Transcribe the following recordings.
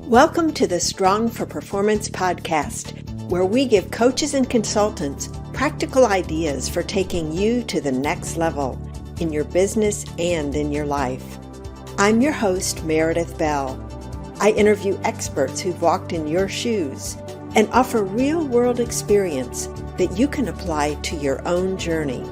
Welcome to the Strong for Performance podcast, where we give coaches and consultants practical ideas for taking you to the next level in your business and in your life. I'm your host, Meredith Bell. I interview experts who've walked in your shoes and offer real-world experience that you can apply to your own journey.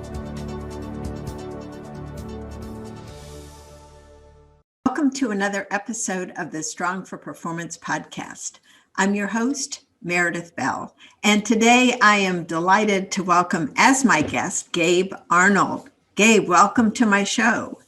Welcome to another episode of the Strong for Performance podcast. I'm your host, Meredith Bell, and today I am delighted to welcome as my guest, Gabe Arnold. Gabe, welcome to my show.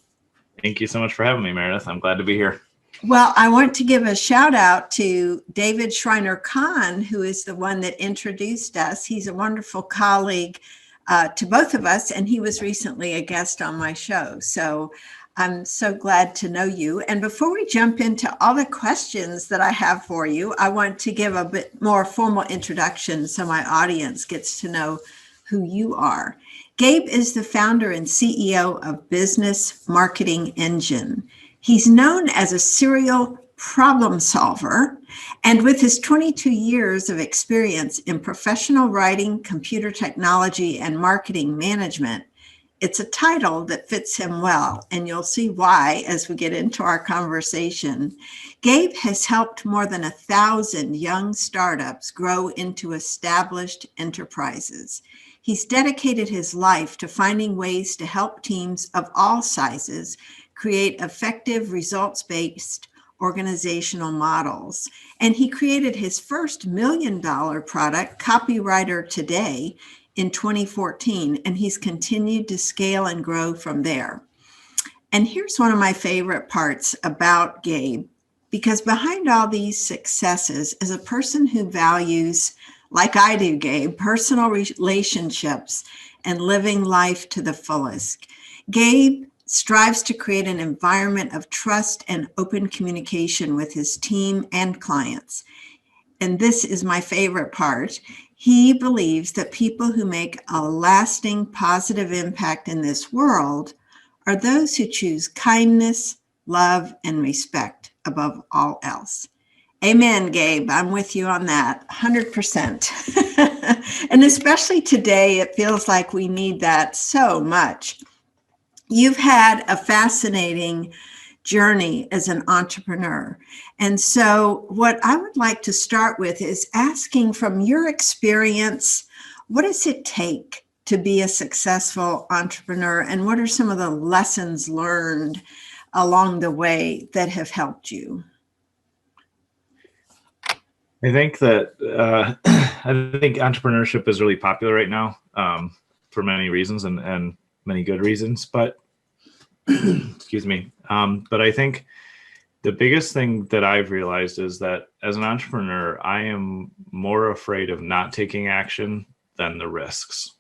Thank you so much for having me, Meredith. I'm glad to be here. Well, I want to give a shout out to David Schreiner-Kahn, who is the one that introduced us. He's a wonderful colleague to both of us, and he was recently a guest on my show. So I'm so glad to know you. And before we jump into all the questions that I have for you, I want to give a bit more formal introduction so my audience gets to know who you are. Gabe is the founder and CEO of Business Marketing Engine. He's known as a serial problem solver, and with his 22 years of experience in professional writing, computer technology, and marketing management, it's a title that fits him well, and you'll see why as we get into our conversation. Gabe has helped more than 1,000 young startups grow into established enterprises. He's dedicated his life to finding ways to help teams of all sizes create effective results-based organizational models. And he created his first $1 million product, Copywriter Today, in 2014, and he's continued to scale and grow from there. And here's one of my favorite parts about Gabe, because behind all these successes is a person who values, like I do, Gabe, personal relationships and living life to the fullest. Gabe strives to create an environment of trust and open communication with his team and clients. And this is my favorite part. He believes that people who make a lasting positive impact in this world are those who choose kindness, love, and respect above all else. Amen, Gabe. I'm with you on that, 100%. And especially today, it feels like we need that so much. You've had a fascinating journey as an entrepreneur. And so what I would like to start with is asking, from your experience, what does it take to be a successful entrepreneur? And what are some of the lessons learned along the way that have helped you? I think that I think entrepreneurship is really popular right now for many reasons and many good reasons, but excuse me. But I think the biggest thing that I've realized is that as an entrepreneur, I am more afraid of not taking action than the risks.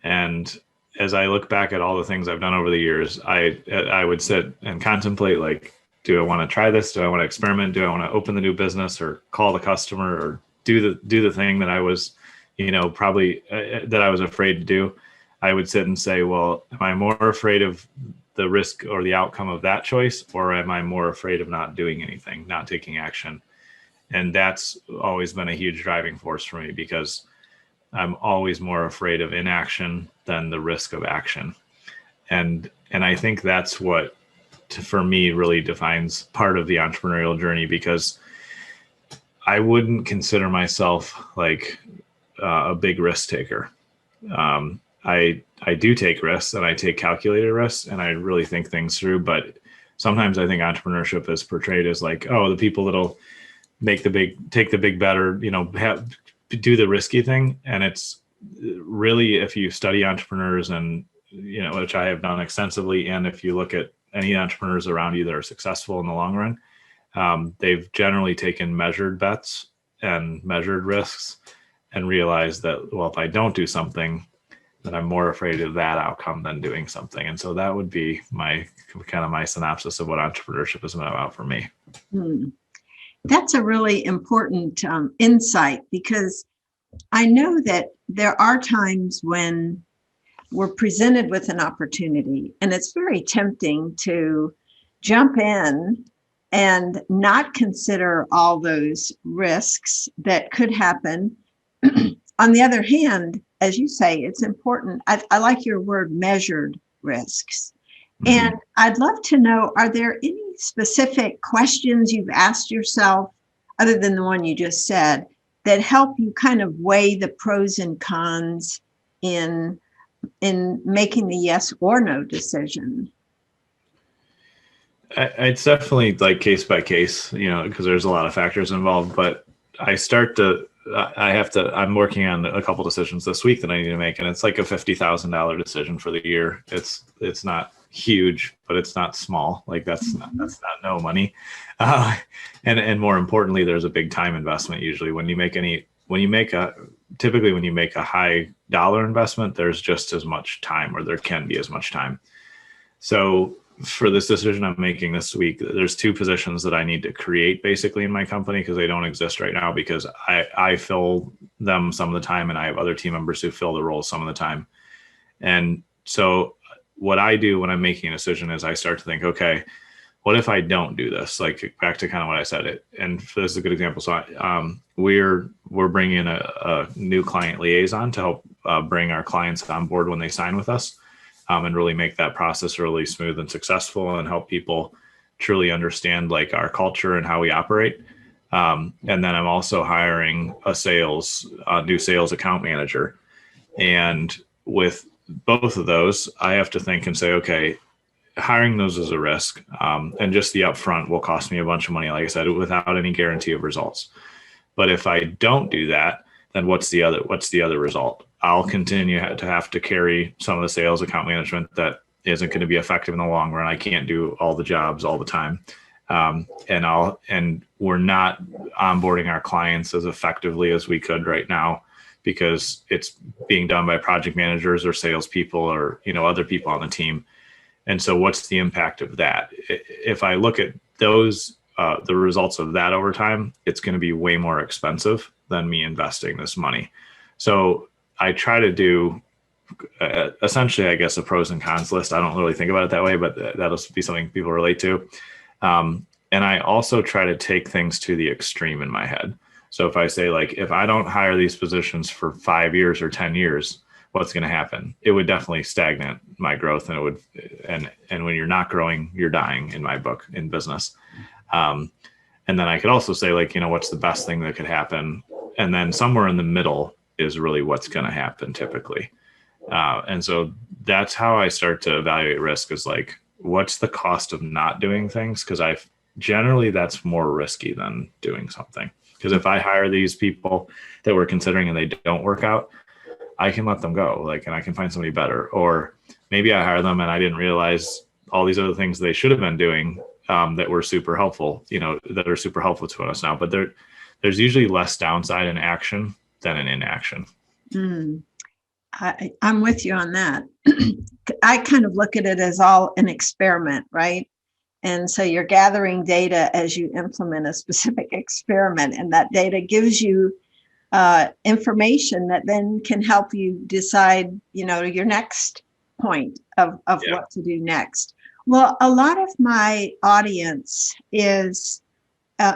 And as I look back at all the things I've done over the years, I would sit and contemplate, like, do I want to try this? Do I want to experiment? Do I want to open the new business or call the customer or do the thing that I was, probably that I was afraid to do? I would sit and say, well, am I more afraid of the risk or the outcome of that choice, or am I more afraid of not doing anything, not taking action? And that's always been a huge driving force for me, because I'm always more afraid of inaction than the risk of action. And I think that's what, for me, really defines part of the entrepreneurial journey, because I wouldn't consider myself like a big risk taker. I do take risks, and I take calculated risks, and I really think things through. But sometimes I think entrepreneurship is portrayed as like, oh, the people that'll take the big bet, or, do the risky thing. And it's really, if you study entrepreneurs, and, which I have done extensively, and if you look at any entrepreneurs around you that are successful in the long run, they've generally taken measured bets and measured risks and realized that, well, if I don't do something, that I'm more afraid of that outcome than doing something. And so that would be my synopsis of what entrepreneurship has been about for me. That's a really important insight, because I know that there are times when we're presented with an opportunity, and it's very tempting to jump in and not consider all those risks that could happen. On the other hand, as you say, it's important. I like your word, measured risks. Mm-hmm. And I'd love to know, are there any specific questions you've asked yourself, other than the one you just said, that help you kind of weigh the pros and cons in making the yes or no decision? It's definitely like case by case, because there's a lot of factors involved. But I'm working on a couple decisions this week that I need to make, and it's like a $50,000 decision for the year. It's not huge, but it's not small. Like that's not no money. And more importantly, there's a big time investment. Usually when you make a high dollar investment, there's just as much time, or there can be as much time. So for this decision I'm making this week, there's two positions that I need to create basically in my company, because they don't exist right now, because I fill them some of the time and I have other team members who fill the roles some of the time. And so what I do when I'm making a decision is I start to think, okay, what if I don't do this? Like back to kind of what I said, and this is a good example. So we're bringing in a new client liaison to help bring our clients on board when they sign with us. And really make that process really smooth and successful, and help people truly understand like our culture and how we operate. And then I'm also hiring a new sales account manager. And with both of those, I have to think and say, okay, hiring those is a risk. And just the upfront will cost me a bunch of money, like I said, without any guarantee of results. But if I don't do that, then what's the other result? I'll continue to have to carry some of the sales account management that isn't going to be effective in the long run. I can't do all the jobs all the time. And we're not onboarding our clients as effectively as we could right now, because it's being done by project managers or salespeople or, other people on the team. And so what's the impact of that? If I look at those, the results of that over time, it's going to be way more expensive than me investing this money. So I try to do essentially, I guess, a pros and cons list. I don't really think about it that way, but that'll be something people relate to. And I also try to take things to the extreme in my head. So if I say, like, if I don't hire these positions for 5 years or 10 years, what's going to happen? It would definitely stagnate my growth, and it would, and when you're not growing, you're dying in my book in business. And then I could also say, like, what's the best thing that could happen? And then somewhere in the middle is really what's going to happen typically. And so that's how I start to evaluate risk, is like, what's the cost of not doing things? Because generally that's more risky than doing something. Because if I hire these people that we're considering and they don't work out, I can let them go, and I can find somebody better. Or maybe I hire them and I didn't realize all these other things they should have been doing that were super helpful, that are super helpful to us now. But there's usually less downside in action than in inaction. I'm with you on that. I kind of look at it as all an experiment, right? And so you're gathering data as you implement a specific experiment, and that data gives you information that then can help you decide, your next point of what to do next. Well, a lot of my audience is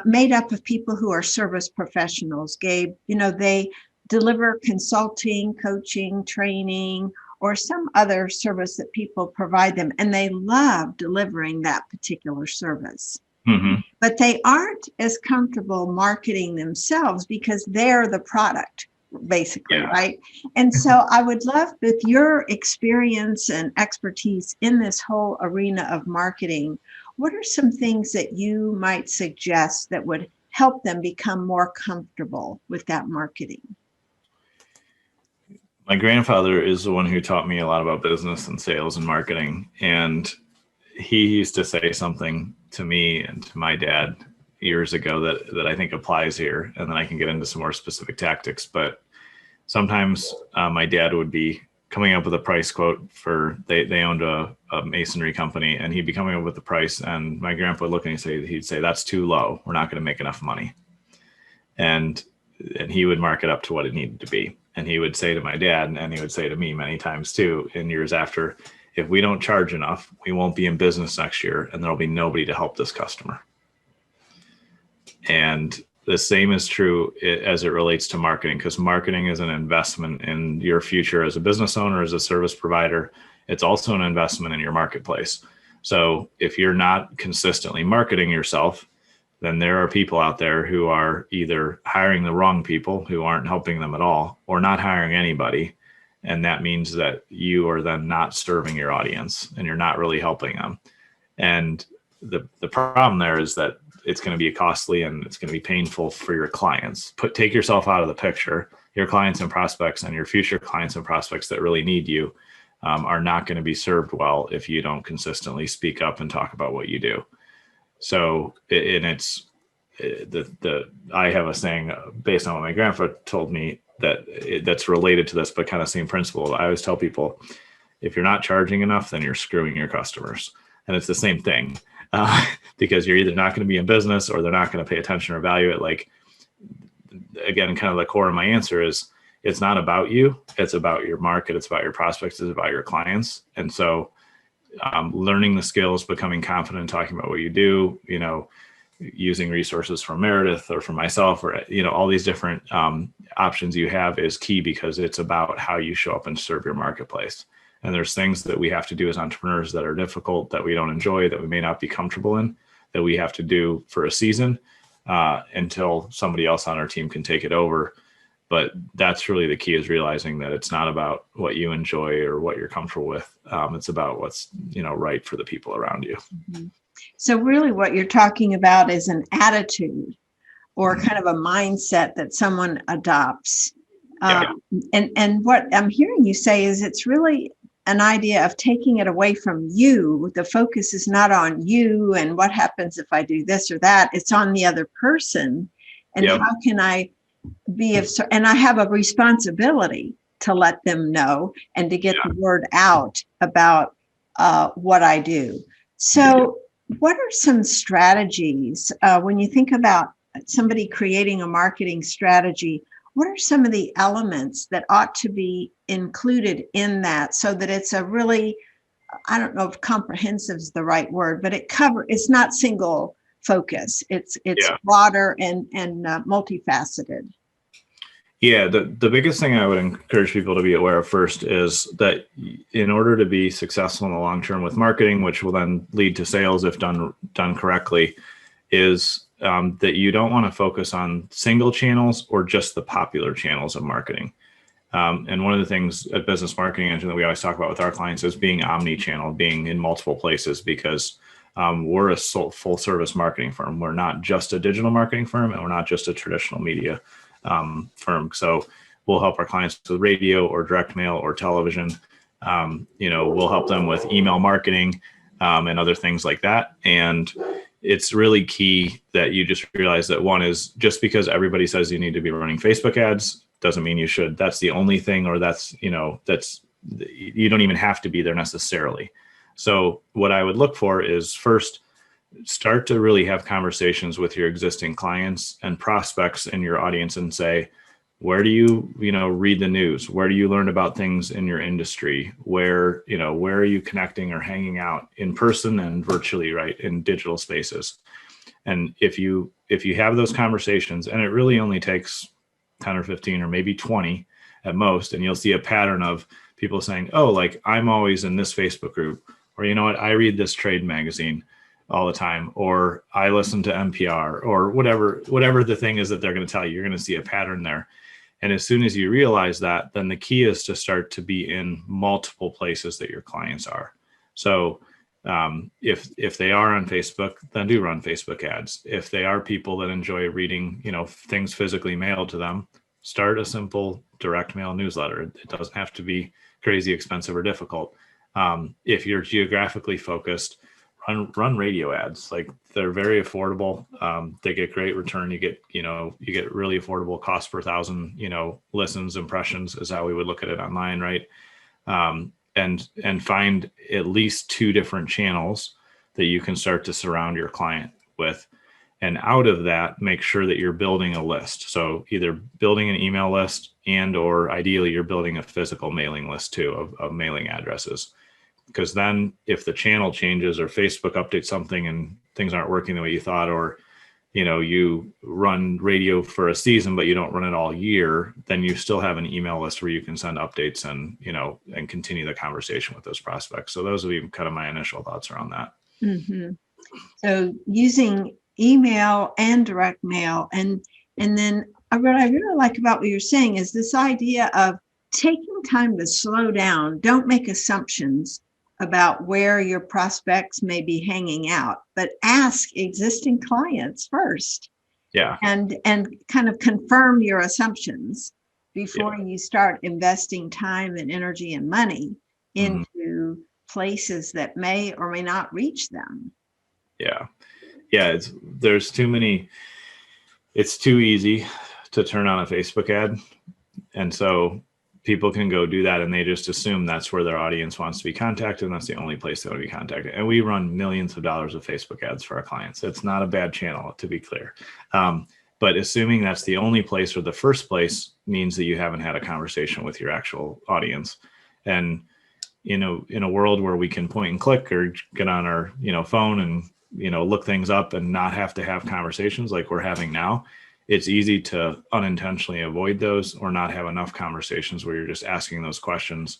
made up of people who are service professionals, Gabe. They deliver consulting, coaching, training, or some other service that people provide them, and they love delivering that particular service. Mm-hmm. But they aren't as comfortable marketing themselves because they're the product, basically, right? And so I would love, with your experience and expertise in this whole arena of marketing, what are some things that you might suggest that would help them become more comfortable with that marketing? My grandfather is the one who taught me a lot about business and sales and marketing. And he used to say something to me and to my dad years ago that I think applies here. And then I can get into some more specific tactics. But sometimes my dad would be coming up with a price quote for, they owned a masonry company, and he'd be coming up with the price. And my grandpa would look and he'd say, that's too low. We're not going to make enough money. And he would mark it up to what it needed to be. And he would say to my dad, and he would say to me many times too, in years after, if we don't charge enough, we won't be in business next year, and there'll be nobody to help this customer. And the same is true as it relates to marketing, because marketing is an investment in your future as a business owner, as a service provider. It's also an investment in your marketplace. So if you're not consistently marketing yourself, then there are people out there who are either hiring the wrong people who aren't helping them at all, or not hiring anybody. And that means that you are then not serving your audience and you're not really helping them. And the problem there is that it's going to be costly and it's going to be painful for your clients. Take yourself out of the picture. Your clients and prospects and your future clients and prospects that really need you are not going to be served well if you don't consistently speak up and talk about what you do. So, I have a saying based on what my grandfather told me that's related to this, but kind of same principle. I always tell people, if you're not charging enough, then you're screwing your customers. And it's the same thing because you're either not going to be in business or they're not going to pay attention or value it. Like, again, kind of the core of my answer is it's not about you. It's about your market. It's about your prospects. It's about your clients. And so learning the skills, becoming confident, talking about what you do, using resources from Meredith or from myself or, all these different options you have is key, because it's about how you show up and serve your marketplace. And there's things that we have to do as entrepreneurs that are difficult, that we don't enjoy, that we may not be comfortable in, that we have to do for a season until somebody else on our team can take it over. But that's really the key, is realizing that it's not about what you enjoy or what you're comfortable with. It's about what's, right for the people around you. Mm-hmm. So really what you're talking about is an attitude or kind of a mindset that someone adopts. And what I'm hearing you say is it's really an idea of taking it away from you. The focus is not on you and what happens if I do this or that. It's on the other person. And how can I and I have a responsibility to let them know and to get the word out about what I do. So what are some strategies when you think about somebody creating a marketing strategy? What are some of the elements that ought to be included in that so that it's a really, I don't know if comprehensive is the right word, but it's not single focus. It's broader and multifaceted. Yeah, the biggest thing I would encourage people to be aware of first is that in order to be successful in the long term with marketing, which will then lead to sales if done correctly, is that you don't want to focus on single channels or just the popular channels of marketing. And one of the things at Business Marketing Engine that we always talk about with our clients is being omni-channel, being in multiple places, because we're a full service marketing firm. We're not just a digital marketing firm, and we're not just a traditional media firm. So we'll help our clients with radio or direct mail or television. We'll help them with email marketing and other things like that. And it's really key that you just realize that one is, just because everybody says you need to be running Facebook ads doesn't mean you should. That's the only thing, or you don't even have to be there necessarily. So what I would look for is, first, start to really have conversations with your existing clients and prospects in your audience and say, where do you, read the news? Where do you learn about things in your industry? Where are you connecting or hanging out in person and virtually, right, in digital spaces? And if you have those conversations, and it really only takes 10 or 15 or maybe 20 at most, and you'll see a pattern of people saying, oh, like, I'm always in this Facebook group, or I read this trade magazine all the time, or I listen to NPR, or whatever the thing is that they're going to tell you. You're going to see a pattern there. And as soon as you realize that, then the key is to start to be in multiple places that your clients are. So if they are on Facebook, then do run Facebook ads. If they are people that enjoy reading, things physically mailed to them, start a simple direct mail newsletter. It doesn't have to be crazy expensive or difficult. If you're geographically focused, run radio ads. Like, they're very affordable. They get great return. You get really affordable cost per thousand, listens, impressions is how we would look at it online. Right. And find at least 2 different channels that you can start to surround your client with. And out of that, make sure that you're building a list. So either building an email list or ideally you're building a physical mailing list too of mailing addresses. Because then if the channel changes or Facebook updates something and things aren't working the way you thought, or, you run radio for a season, but you don't run it all year, then you still have an email list where you can send updates and, and continue the conversation with those prospects. So those would be kind of my initial thoughts around that. Mm-hmm. So using email and direct mail. And then what I really like about what you're saying is this idea of taking time to slow down. Don't make assumptions about where your prospects may be hanging out, but ask existing clients first. Yeah. And kind of confirm your assumptions before you start investing time and energy and money into places that may or may not reach them. Yeah. There's too many, it's too easy to turn on a Facebook ad. And so people can go do that and they just assume that's where their audience wants to be contacted. And that's the only place they want to be contacted. And we run millions of dollars of Facebook ads for our clients. It's not a bad channel, to be clear. But assuming that's the only place or the first place means that you haven't had a conversation with your actual audience. And, in a world where we can point and click or get on our, phone and, look things up and not have to have conversations like we're having now, it's easy to unintentionally avoid those or not have enough conversations where you're just asking those questions.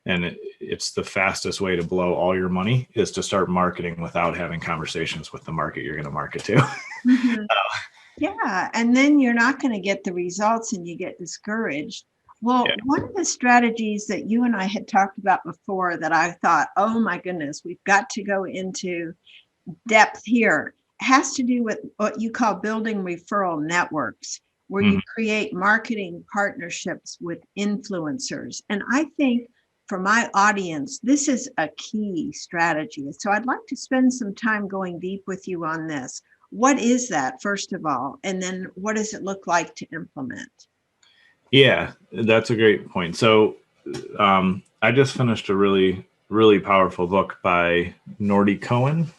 And it's the fastest way to blow all your money is to start marketing without having conversations with the market you're going to market to. Mm-hmm. Yeah. And then you're not going to get the results and you get discouraged. Well, one of the strategies that you and I had talked about before that I thought, oh my goodness, we've got to go into depth here, has to do with what you call building referral networks, where you create marketing partnerships with influencers. And I think for my audience, this is a key strategy. So I'd like to spend some time going deep with you on this. What is that, first of all? And then what does it look like to implement? Yeah, that's a great point. So I just finished a really, really powerful book by Nordy Cohen,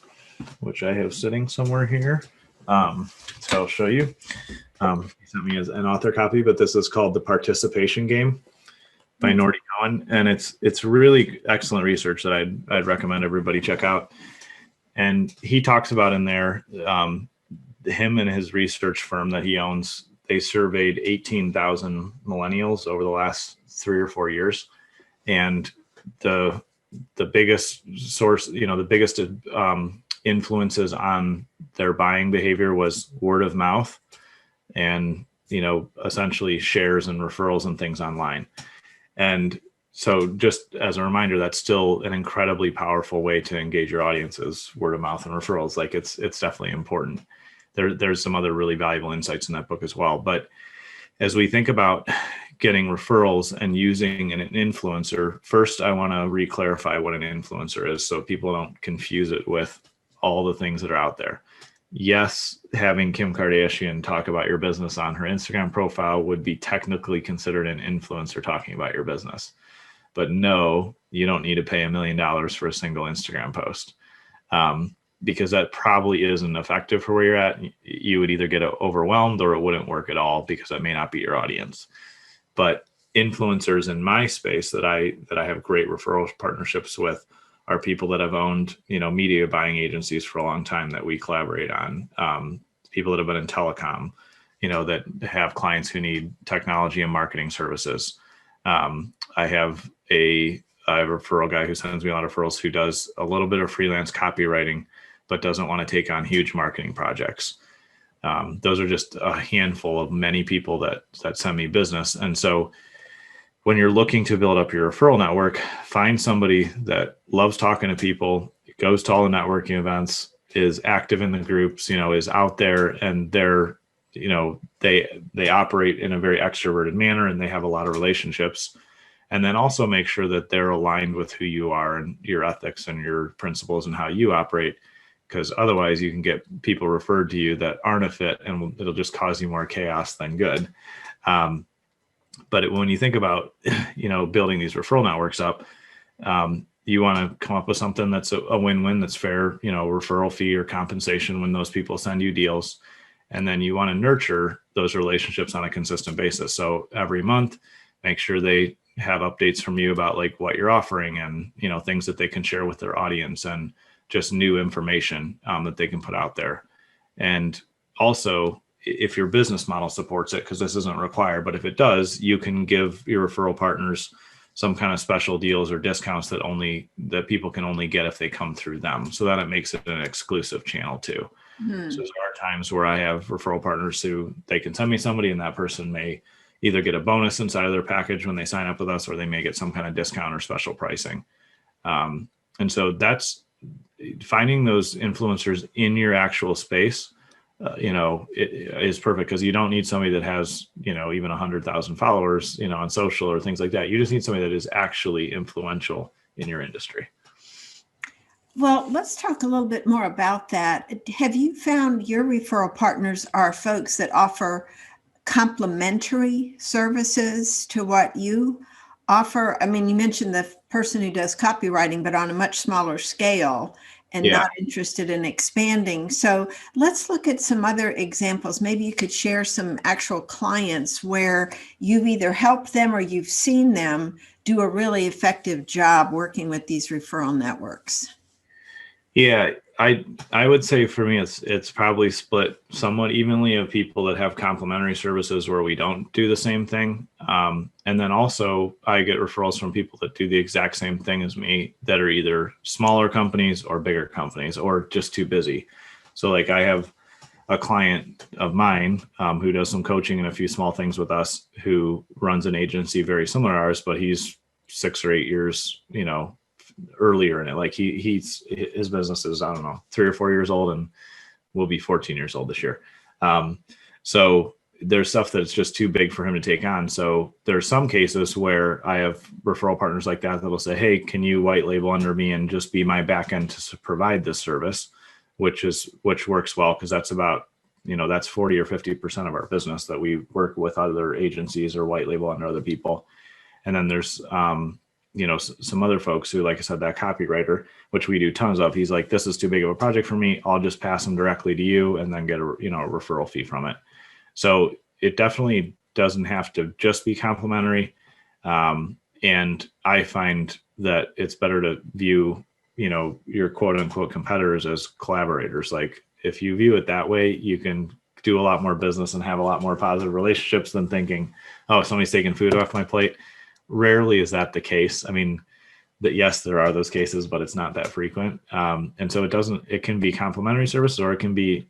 which I have sitting somewhere here. So I'll show you. He sent me as an author copy, but this is called The Participation Game by Nordy Cohen. And it's really excellent research that I'd recommend everybody check out. And he talks about in there, him and his research firm that he owns, they surveyed 18,000 millennials over the last 3 or 4 years. And the biggest source, the biggest influences on their buying behavior was word of mouth and, essentially shares and referrals and things online. And so just as a reminder, that's still an incredibly powerful way to engage your audiences, word of mouth and referrals. Like it's definitely important. There's some other really valuable insights in that book as well. But as we think about getting referrals and using an influencer, first, I want to re-clarify what an influencer is so people don't confuse it with all the things that are out there. Yes, having Kim Kardashian talk about your business on her Instagram profile would be technically considered an influencer talking about your business. But no, you don't need to pay $1 million for a single Instagram post. Because that probably isn't effective for where you're at. You would either get overwhelmed or it wouldn't work at all because that may not be your audience. But influencers in my space that I have great referral partnerships with are people that have owned, media buying agencies for a long time that we collaborate on. People that have been in telecom, that have clients who need technology and marketing services. I have a referral guy who sends me a lot of referrals who does a little bit of freelance copywriting, but doesn't want to take on huge marketing projects. Those are just a handful of many people that send me business. And so when you're looking to build up your referral network, find somebody that loves talking to people, goes to all the networking events, is active in the groups, is out there, and they're, they operate in a very extroverted manner and they have a lot of relationships. And then also make sure that they're aligned with who you are and your ethics and your principles and how you operate. Because otherwise you can get people referred to you that aren't a fit and it'll just cause you more chaos than good. But when you think about, building these referral networks up, you want to come up with something that's a win-win, that's fair, referral fee or compensation when those people send you deals. And then you want to nurture those relationships on a consistent basis. So every month, make sure they have updates from you about like what you're offering and, things that they can share with their audience and just new information that they can put out there. And also, if your business model supports it, because this isn't required, but if it does, you can give your referral partners some kind of special deals or discounts that people can only get if they come through them. So that it makes it an exclusive channel too. So there are times where I have referral partners who they can send me somebody, and that person may either get a bonus inside of their package when they sign up with us, or they may get some kind of discount or special pricing. And so that's finding those influencers in your actual space, it is perfect, because you don't need somebody that has, even 100,000 followers, on social or things like that. You just need somebody that is actually influential in your industry. Well, let's talk a little bit more about that. Have you found your referral partners are folks that offer complementary services to what you offer? I mean, you mentioned the person who does copywriting, but on a much smaller scale and not interested in expanding. So let's look at some other examples. Maybe you could share some actual clients where you've either helped them or you've seen them do a really effective job working with these referral networks. Yeah, I would say for me, it's probably split somewhat evenly of people that have complementary services where we don't do the same thing. And then also I get referrals from people that do the exact same thing as me, that are either smaller companies or bigger companies or just too busy. So like I have a client of mine who does some coaching and a few small things with us, who runs an agency very similar to ours, but he's 6 or 8 years, earlier in it. Like his business is, I don't know, 3 or 4 years old, and will be 14 years old this year. So there's stuff that's just too big for him to take on. So there's some cases where I have referral partners like that that'll say, hey, can you white label under me and just be my back end to provide this service, which works well, because that's about, that's 40 or 50% of our business, that we work with other agencies or white label under other people. And then there's some other folks who, like I said, that copywriter, which we do tons of, he's like, this is too big of a project for me. I'll just pass them directly to you and then get a referral fee from it. So it definitely doesn't have to just be complimentary. And I find that it's better to view, your quote unquote competitors as collaborators. Like if you view it that way, you can do a lot more business and have a lot more positive relationships than thinking, oh, somebody's taking food off my plate. Rarely is that the case. I mean, that yes, there are those cases, but it's not that frequent. And so it can be complementary services, or it can be,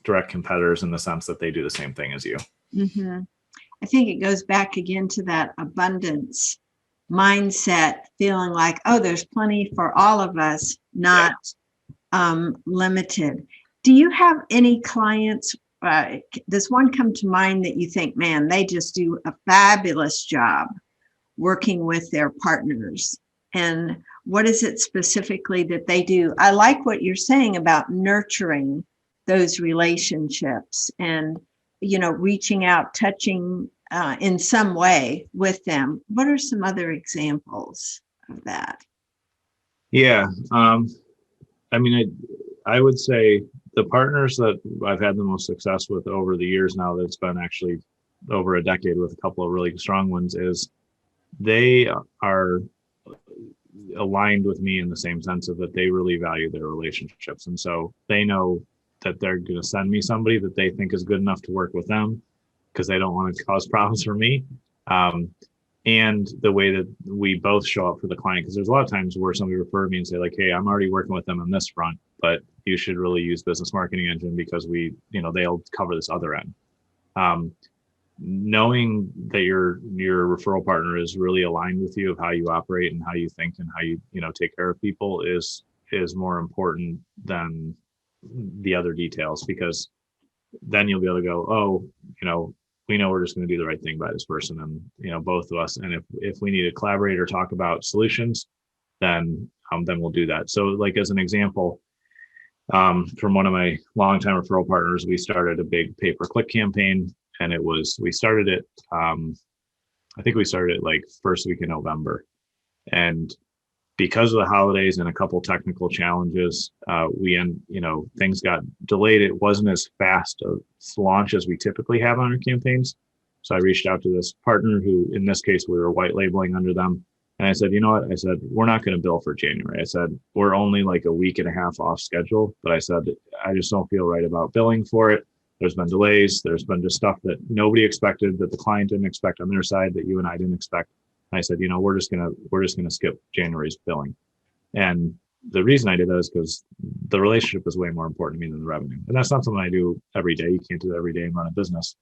direct competitors in the sense that they do the same thing as you. Mm-hmm. I think it goes back again to that abundance mindset, feeling like, oh, there's plenty for all of us, not limited. Do you have any clients? Does one come to mind that you think, man, they just do a fabulous job working with their partners? And what is it specifically that they do? I like what you're saying about nurturing those relationships and, reaching out, touching in some way with them. What are some other examples of that? Yeah. I mean, I would say the partners that I've had the most success with over the years now, that's been actually over a decade with a couple of really strong ones, is they are aligned with me in the same sense of that they really value their relationships. And so they know that they're going to send me somebody that they think is good enough to work with them, because they don't want to cause problems for me. And the way that we both show up for the client, because there's a lot of times where somebody referred me and say like, hey, I'm already working with them on this front, but you should really use Business Marketing Engine because they'll cover this other end. Knowing that your referral partner is really aligned with you of how you operate and how you think and how you take care of people is more important than the other details, because then you'll be able to go, oh, we know we're just going to do the right thing by this person, and both of us. And if we need to collaborate or talk about solutions, then we'll do that. So, like as an example, from one of my longtime referral partners, we started a big pay-per-click campaign, and we started it. I think we started it like first week in November, and because of the holidays and a couple technical challenges, things got delayed. It wasn't as fast a launch as we typically have on our campaigns. So I reached out to this partner who, in this case, we were white labeling under them. And I said, you know what? I said, we're not going to bill for January. I said, we're only like a week and a half off schedule. But I said, I just don't feel right about billing for it. There's been delays. There's been just stuff that nobody expected, that the client didn't expect on their side, that you and I didn't expect. And I said, we're just gonna skip January's billing. And the reason I did that is because the relationship is way more important to me than the revenue. And that's not something I do every day. You can't do that every day and run a business.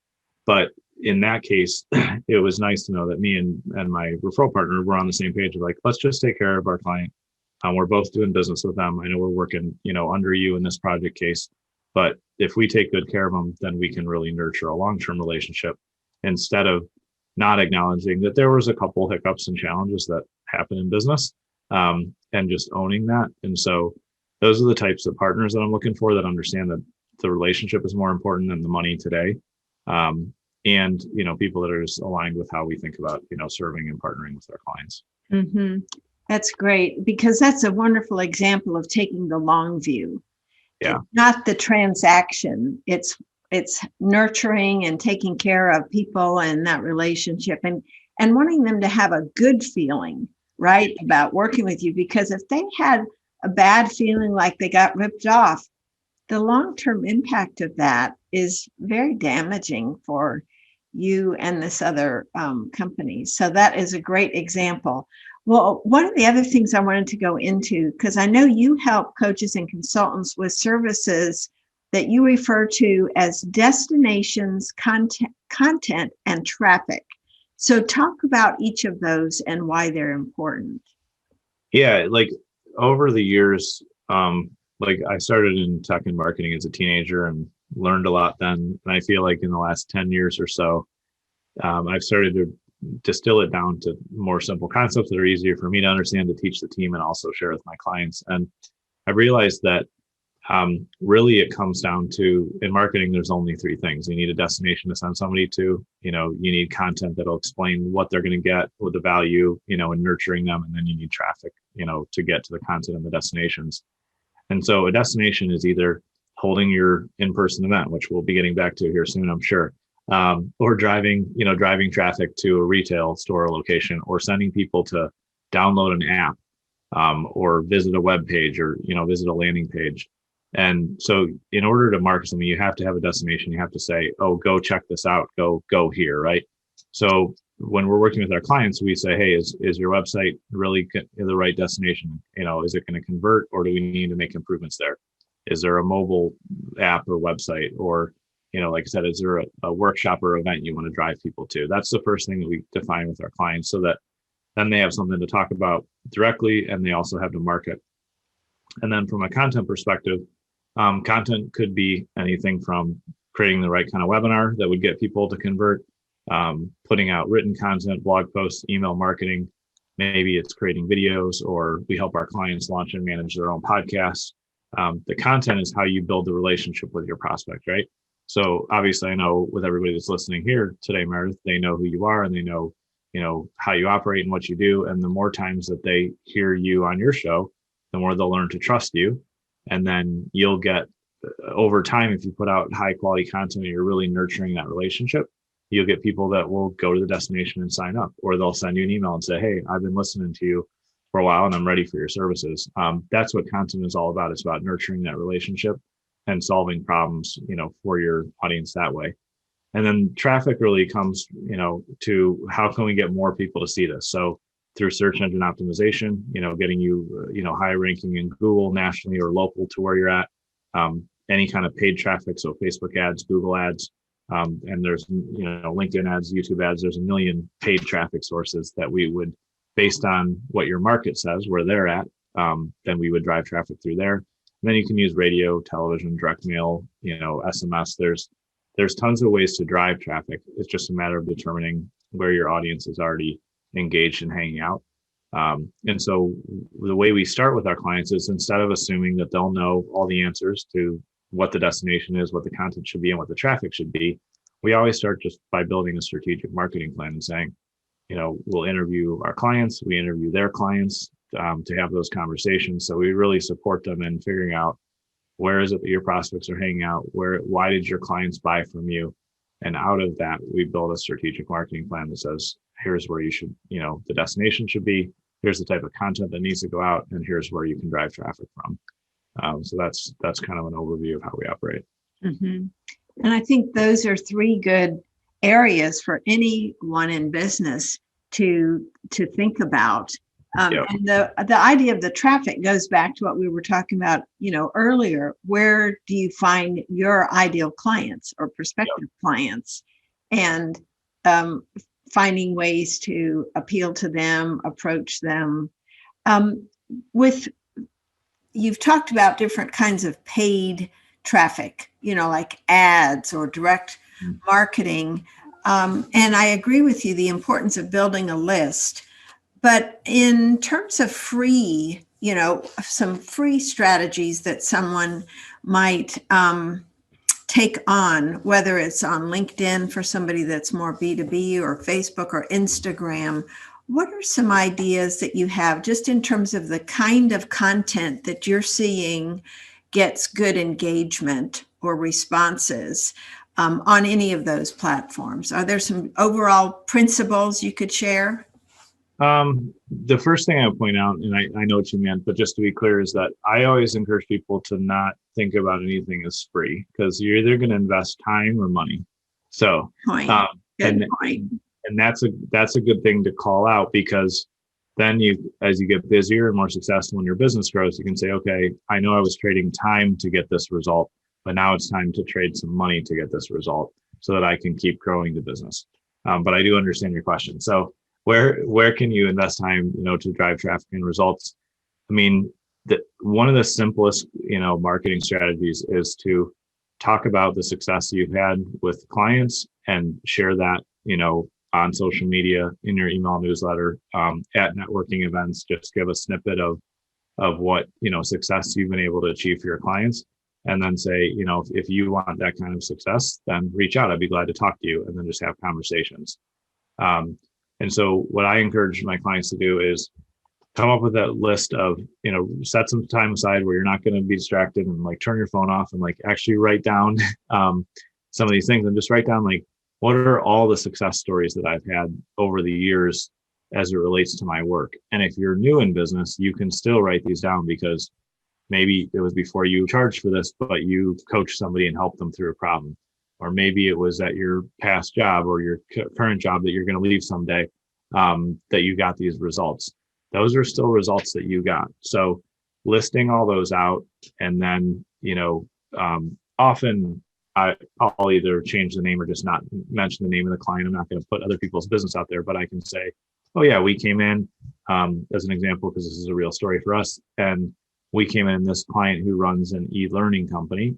But in that case, it was nice to know that me and my referral partner were on the same page of like, let's just take care of our client. We're both doing business with them. I know we're working, under you in this project case, but if we take good care of them, then we can really nurture a long-term relationship instead of not acknowledging that there was a couple hiccups and challenges that happen in business, and just owning that. And so those are the types of partners that I'm looking for, that understand that the relationship is more important than the money today. And people that are just aligned with how we think about serving and partnering with our clients. Mm-hmm. That's great, because that's a wonderful example of taking the long view. Yeah. It's not the transaction. It's nurturing and taking care of people and that relationship, and wanting them to have a good feeling, right, about working with you. Because if they had a bad feeling like they got ripped off, the long-term impact of that is very damaging for you and this other company. So that is a great example. Well, one of the other things I wanted to go into, because I know you help coaches and consultants with services that you refer to as destinations, content, and traffic. So talk about each of those and why they're important. Yeah, like over the years, like I started in tech and marketing as a teenager and learned a lot then. And I feel like in the last 10 years or so, I've started to distill it down to more simple concepts that are easier for me to understand, to teach the team, and also share with my clients. And I realized that really it comes down to, in marketing, there's only three things. You need a destination to send somebody to, you need content that'll explain what they're going to get with the value, and nurturing them. And then you need traffic, to get to the content and the destinations. And so a destination is either holding your in-person event, which we'll be getting back to here soon, I'm sure, or driving traffic to a retail store location, or sending people to download an app, or visit a web page, or visit a landing page. And so in order to market something, you have to have a destination. You have to say, oh, go check this out, go here, right? So when we're working with our clients, we say, hey, is your website really the right destination? Is it going to convert, or do we need to make improvements there? Is there a mobile app or website, or like I said, is there a workshop or event you want to drive people to? That's the first thing that we define with our clients, so that then they have something to talk about directly, and they also have to market. And then from a content perspective, content could be anything from creating the right kind of webinar that would get people to convert, putting out written content, blog posts, email marketing. Maybe it's creating videos, or we help our clients launch and manage their own podcasts. The content is how you build the relationship with your prospect, right? So obviously, I know with everybody that's listening here today, Meredith, they know who you are, and they know, how you operate and what you do. And the more times that they hear you on your show, the more they'll learn to trust you. And then you'll get, over time, if you put out high quality content and you're really nurturing that relationship, you'll get people that will go to the destination and sign up, or they'll send you an email and say, hey, I've been listening to you for a while and I'm ready for your services. That's what content is all about. It's about nurturing that relationship and solving problems, for your audience that way. And then traffic really comes, to how can we get more people to see this? So through search engine optimization, getting you, high ranking in Google nationally or local to where you're at, any kind of paid traffic. So Facebook ads, Google ads, and there's, LinkedIn ads, YouTube ads, there's a million paid traffic sources that we would, based on what your market says, where they're at, then we would drive traffic through there. And then you can use radio, television, direct mail, SMS. There's tons of ways to drive traffic. It's just a matter of determining where your audience is already engaged and hanging out. And so the way we start with our clients is, instead of assuming that they'll know all the answers to what the destination is, what the content should be, and what the traffic should be, we always start just by building a strategic marketing plan and saying, we'll interview our clients, we interview their clients, to have those conversations. So we really support them in figuring out, where is it that your prospects are hanging out? Why did your clients buy from you? And out of that, we build a strategic marketing plan that says, here's where you should, the destination should be. here's the type of content that needs to go out, and here's where you can drive traffic from. So that's kind of an overview of how we operate. Mm-hmm. And I think those are three good areas for anyone in business to think about. Yep. And the idea of the traffic goes back to what we were talking about, earlier. Where do you find your ideal clients or prospective clients, and finding ways to appeal to them, approach them. You've talked about different kinds of paid traffic, like ads or direct marketing. And I agree with you, the importance of building a list. But in terms of free, some free strategies that someone might take on, whether it's on LinkedIn for somebody that's more B2B, or Facebook or Instagram, what are some ideas that you have just in terms of the kind of content that you're seeing gets good engagement or responses on any of those platforms? Are there some overall principles you could share? The first thing I would point out, and I know what you meant, but just to be clear, is that I always encourage people to not think about anything as free, because you're either going to invest time or money. So, and that's a good thing to call out, because then as you get busier and more successful in your business grows, you can say, okay, I know I was trading time to get this result, but now it's time to trade some money to get this result so that I can keep growing the business. But I do understand your question. So where can you invest time, to drive traffic and results? I mean, one of the simplest, marketing strategies is to talk about the success you've had with clients and share that, on social media, in your email newsletter, at networking events. Just give a snippet of what, success you've been able to achieve for your clients. And then say, if you want that kind of success, then reach out. I'd be glad to talk to you, and then just have conversations. And so what I encourage my clients to do is come up with that list of, set some time aside where you're not going to be distracted, and turn your phone off, and actually write down some of these things, and just write down what are all the success stories that I've had over the years as it relates to my work. And if you're new in business, you can still write these down, because maybe it was before you charged for this, but you coached somebody and helped them through a problem. Or maybe it was at your past job or your current job that you're going to leave someday, that you got these results. Those are still results that you got. So listing all those out, and then, often I'll either change the name or just not mention the name of the client. I'm not going to put other people's business out there, but I can say, oh yeah, we came in, as an example, because this is a real story for us. And we came in, this client who runs an e-learning company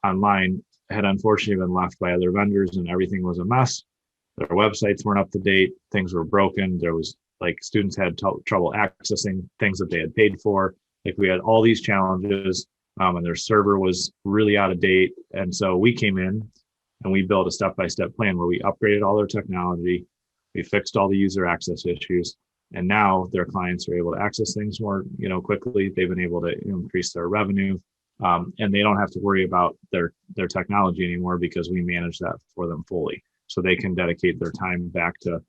online had unfortunately been left by other vendors, and everything was a mess. Their websites weren't up to date. Things were broken. There was students had trouble accessing things that they had paid for. We had all these challenges, and their server was really out of date. And so we came in and we built a step-by-step plan where we upgraded all their technology. We fixed all the user access issues. And now their clients are able to access things more, quickly. They've been able to increase their revenue. And they don't have to worry about their technology anymore, because we manage that for them fully. So they can dedicate their time back to,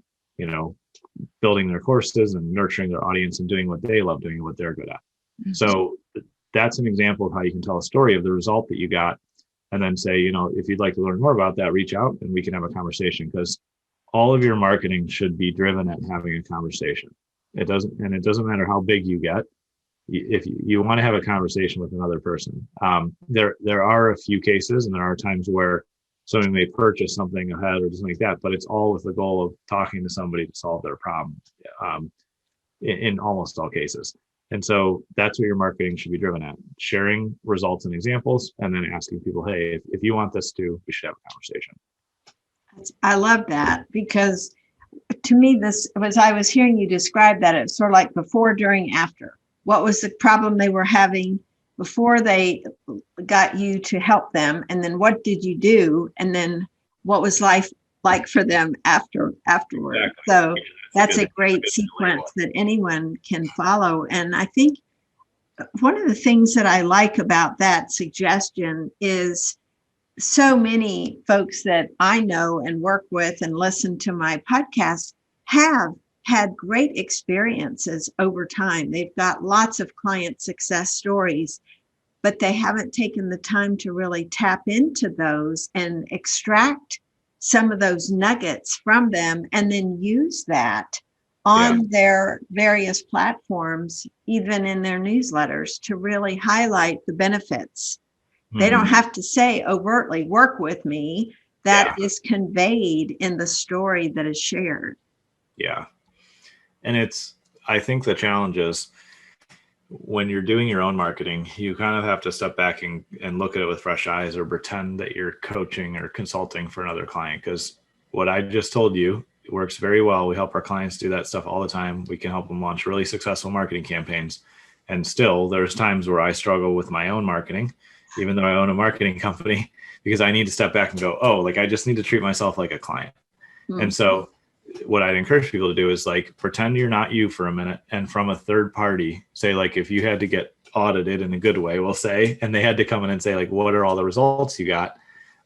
building their courses and nurturing their audience and doing what they love doing and what they're good at. Mm-hmm. So that's an example of how you can tell a story of the result that you got, and then say, if you'd like to learn more about that, reach out and we can have a conversation, because all of your marketing should be driven at having a conversation. It doesn't matter how big you get. If you want to have a conversation with another person, there are a few cases, and there are times where somebody may purchase something ahead or something like that, but it's all with the goal of talking to somebody to solve their problem, in almost all cases. And so that's what your marketing should be driven at: sharing results and examples, and then asking people, hey, if you want this too, we should have a conversation. I love that, because to me, this, as I was hearing you describe that, it's sort of like before, during, after. What was the problem they were having before they got you to help them? And then what did you do? And then what was life like for them afterward? Exactly. So that's a great sequence that anyone can follow. And I think one of the things that I like about that suggestion is so many folks that I know and work with and listen to my podcast have had great experiences over time. They've got lots of client success stories, but they haven't taken the time to really tap into those and extract some of those nuggets from them and then use that on their various platforms, even in their newsletters, to really highlight the benefits. They don't have to say overtly, work with me. That is conveyed in the story that is shared. Yeah. And I think the challenge is when you're doing your own marketing, you kind of have to step back and look at it with fresh eyes, or pretend that you're coaching or consulting for another client. Because what I just told you works very well. We help our clients do that stuff all the time. We can help them launch really successful marketing campaigns. And still, there's times where I struggle with my own marketing, even though I own a marketing company, because I need to step back and go, oh, like I just need to treat myself like a client. And so what I'd encourage people to do is like pretend you're not you for a minute, and from a third party, say, like, if you had to get audited in a good way, we'll say, and they had to come in and say, like, what are all the results you got,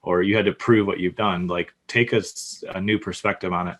or you had to prove what you've done, like take a new perspective on it.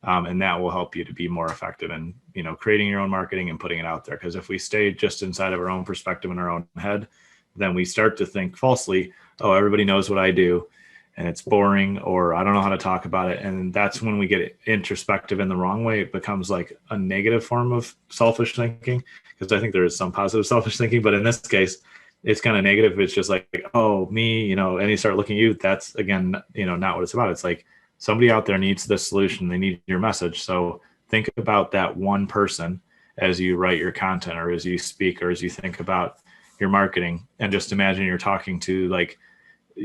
And that will help you to be more effective in, creating your own marketing and putting it out there. Because if we stay just inside of our own perspective in our own head, then we start to think falsely, oh, everybody knows what I do, and it's boring, or I don't know how to talk about it. And that's when we get introspective in the wrong way. It becomes like a negative form of selfish thinking, because I think there is some positive selfish thinking, but in this case, it's kind of negative. It's just like, oh, me, and you start looking at you. That's, again, not what it's about. It's like somebody out there needs this solution. They need your message. So think about that one person as you write your content, or as you speak, or as you think about your marketing, and just imagine you're talking to like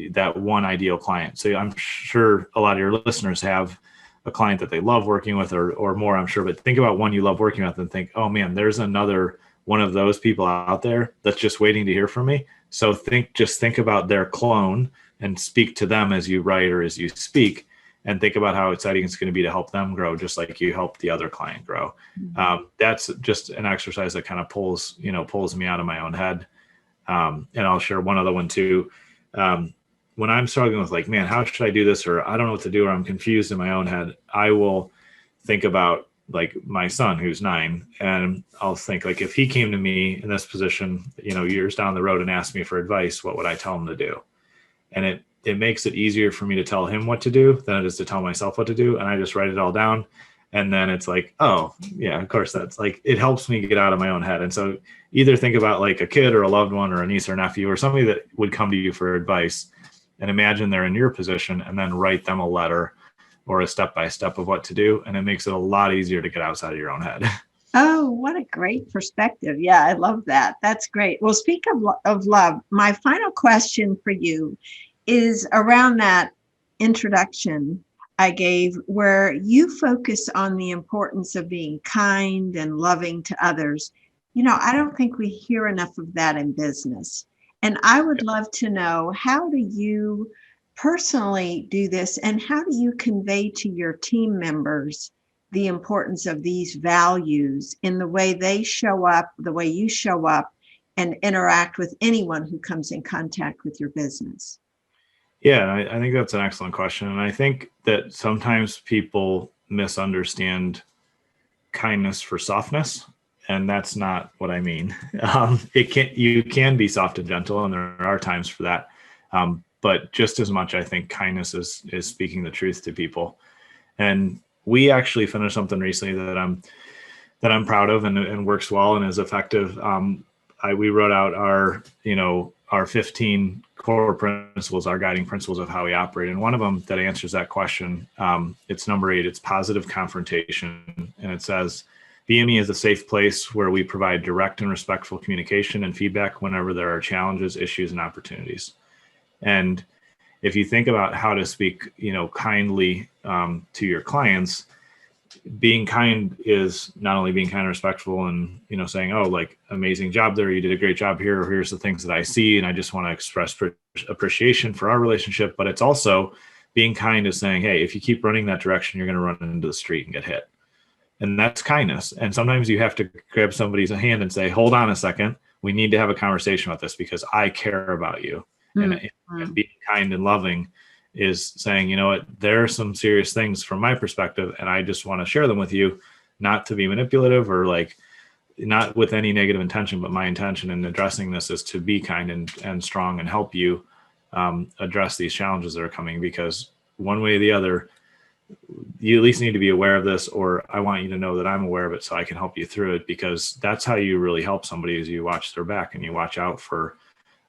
that one ideal client. So I'm sure a lot of your listeners have a client that they love working with, or more, I'm sure, but think about one you love working with and think, oh man, there's another one of those people out there that's just waiting to hear from me. So think about their clone and speak to them as you write or as you speak, and think about how exciting it's going to be to help them grow, just like you help the other client grow. That's just an exercise that kind of pulls me out of my own head. And I'll share one other one too. When I'm struggling with like, man, how should I do this? Or I don't know what to do, or I'm confused in my own head, I will think about like my son who's 9. And I'll think like, if he came to me in this position, years down the road and asked me for advice, what would I tell him to do? And it makes it easier for me to tell him what to do than it is to tell myself what to do. And I just write it all down. And then it's like, oh yeah, of course, that's like, it helps me get out of my own head. And so either think about like a kid or a loved one or a niece or nephew or somebody that would come to you for advice, and imagine they're in your position, and then write them a letter or a step-by-step of what to do. And it makes it a lot easier to get outside of your own head. Oh, what a great perspective. Yeah, I love that. That's great. Well, speak of love, my final question for you is around that introduction I gave, where you focus on the importance of being kind and loving to others. I don't think we hear enough of that in business. And I would love to know, how do you personally do this, and how do you convey to your team members the importance of these values in the way they show up, the way you show up, and interact with anyone who comes in contact with your business? Yeah, I think that's an excellent question. And I think that sometimes people misunderstand kindness for softness. And that's not what I mean. You can be soft and gentle, and there are times for that. But just as much, I think kindness is speaking the truth to people. And we actually finished something recently that I'm proud of, and works well and is effective. We wrote out our 15 core principles, our guiding principles of how we operate. And one of them that answers that question, it's number 8, it's positive confrontation. And it says, BME is a safe place where we provide direct and respectful communication and feedback whenever there are challenges, issues, and opportunities. And if you think about how to speak, kindly to your clients, being kind is not only being kind and respectful and, saying, oh, like, amazing job there, you did a great job here, or here's the things that I see, and I just want to express appreciation for our relationship. But it's also being kind is saying, hey, if you keep running that direction, you're going to run into the street and get hit. And that's kindness. And sometimes you have to grab somebody's hand and say, hold on a second, we need to have a conversation about this because I care about you. And being kind and loving is saying, you know what, there are some serious things from my perspective, and I just want to share them with you. not to be manipulative or like not with any negative intention, but my intention in addressing this is to be kind and strong and help you address these challenges that are coming, because one way or the other, you at least need to be aware of this, or I want you to know that I'm aware of it so I can help you through it, because that's how you really help somebody, is you watch their back and you watch out for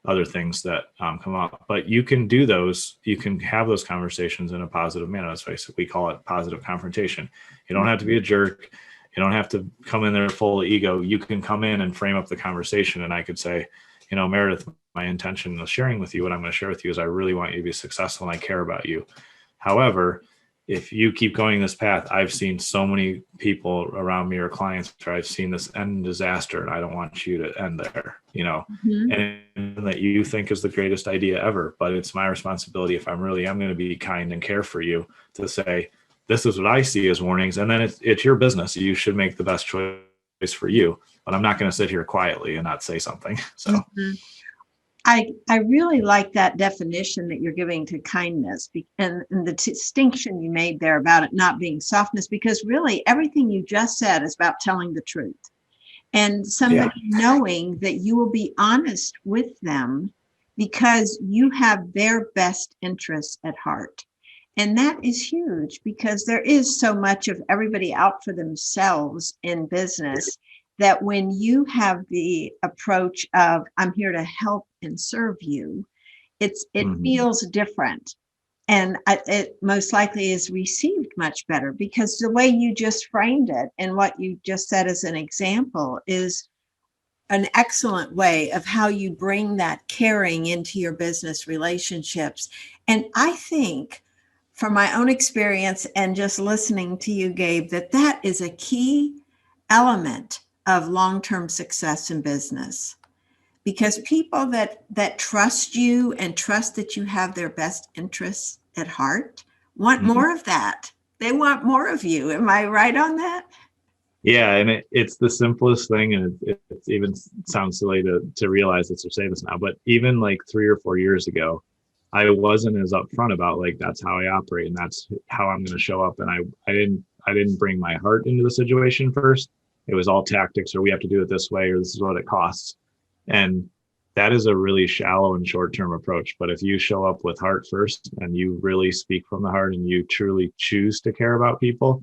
other things that come up. But you can do those, you can have those conversations in a positive manner. That's why we call it positive confrontation. You don't have to be a jerk. You don't have to come in there full of ego. You can come in and frame up the conversation. And I could say, Meredith, my intention of sharing with you, what I'm going to share with you is I really want you to be successful and I care about you. However, if you keep going this path, I've seen so many people around me or clients where I've seen this end in disaster, and I don't want you to end there, and that you think is the greatest idea ever. But it's my responsibility, if I'm going to be kind and care for you, to say, this is what I see as warnings. And then it's your business. You should make the best choice for you, but I'm not going to sit here quietly and not say something. So. I really like that definition that you're giving to kindness, and the distinction you made there about it not being softness, because really everything you just said is about telling the truth, and somebody knowing that you will be honest with them because you have their best interests at heart. And that is huge, because there is so much of everybody out for themselves in business, that when you have the approach of, I'm here to help and serve you, it feels different. And it most likely is received much better, because the way you just framed it and what you just said as an example is an excellent way of how you bring that caring into your business relationships. And I think, from my own experience and just listening to you, Gabe, that is a key element of long-term success in business, because people that trust you and trust that you have their best interests at heart want more of that. They want more of you. Am I right on that? Yeah, and it's the simplest thing, and it even sounds silly to realize this or say this now, but even like 3 or 4 years ago, I wasn't as upfront about like, that's how I operate and that's how I'm going to show up. And I didn't bring my heart into the situation first. It was all tactics, or we have to do it this way, or this is what it costs. And that is a really shallow and short-term approach. But if you show up with heart first and you really speak from the heart and you truly choose to care about people,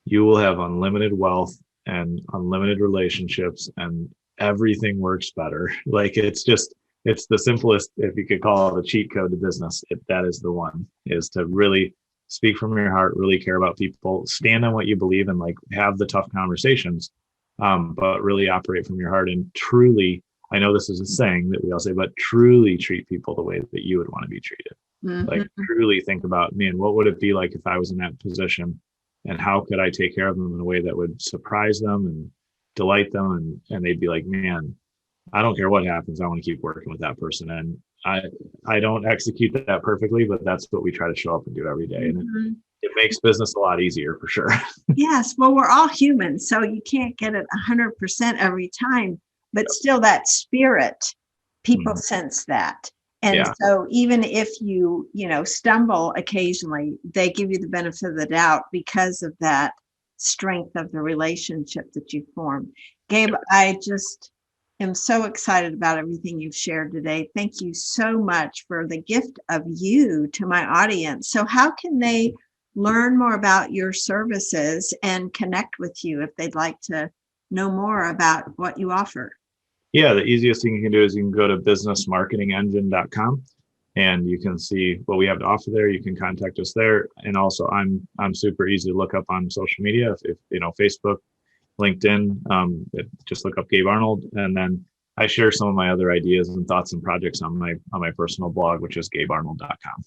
you will have unlimited wealth and unlimited relationships, and everything works better. Like it's the simplest, if you could call it a cheat code to business, that is the one, is to really speak from your heart, really care about people, stand on what you believe in, like have the tough conversations, but really operate from your heart and truly, I know this is a saying that we all say, but truly treat people the way that you would want to be treated. Like truly think about, man, what would it be like if I was in that position, and how could I take care of them in a way that would surprise them and delight them? And they'd be like, man, I don't care what happens. I want to keep working with that person. And I don't execute that perfectly, but that's what we try to show up and do every day. And it makes business a lot easier for sure. Yes. Well, we're all human, so you can't get it 100% every time, but still that spirit, people sense that. And so even if you stumble occasionally, they give you the benefit of the doubt because of that strength of the relationship that you form. Gabe, I just am so excited about everything you've shared today. Thank you so much for the gift of you to my audience. So how can they learn more about your services and connect with you if they'd like to know more about what you offer? Yeah, the easiest thing you can do is you can go to businessmarketingengine.com and you can see what we have to offer there. You can contact us there. And also I'm super easy to look up on social media. If Facebook, LinkedIn, just look up Gabe Arnold. And then I share some of my other ideas and thoughts and projects on my personal blog, which is gabearnold.com.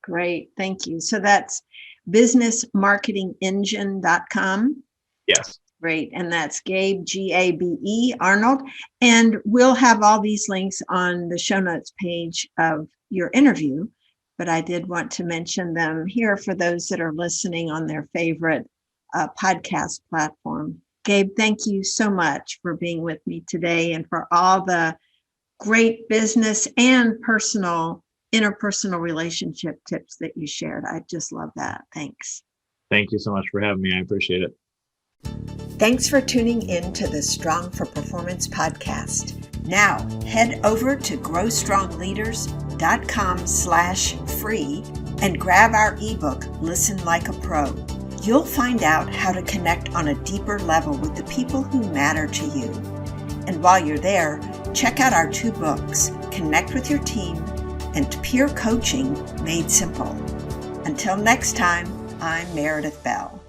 Great. Thank you. So that's businessmarketingengine.com. Yes. Great. And that's Gabe, Gabe Arnold. And we'll have all these links on the show notes page of your interview. But I did want to mention them here for those that are listening on their favorite podcast platform. Gabe, thank you so much for being with me today and for all the great business and interpersonal relationship tips that you shared. I just love that. Thanks. Thank you so much for having me. I appreciate it. Thanks for tuning in to the Strong for Performance podcast. Now, head over to growstrongleaders.com/free and grab our ebook, Listen Like a Pro. You'll find out how to connect on a deeper level with the people who matter to you. And while you're there, check out our 2 books, Connect with Your Team and Peer Coaching Made Simple. Until next time, I'm Meredith Bell.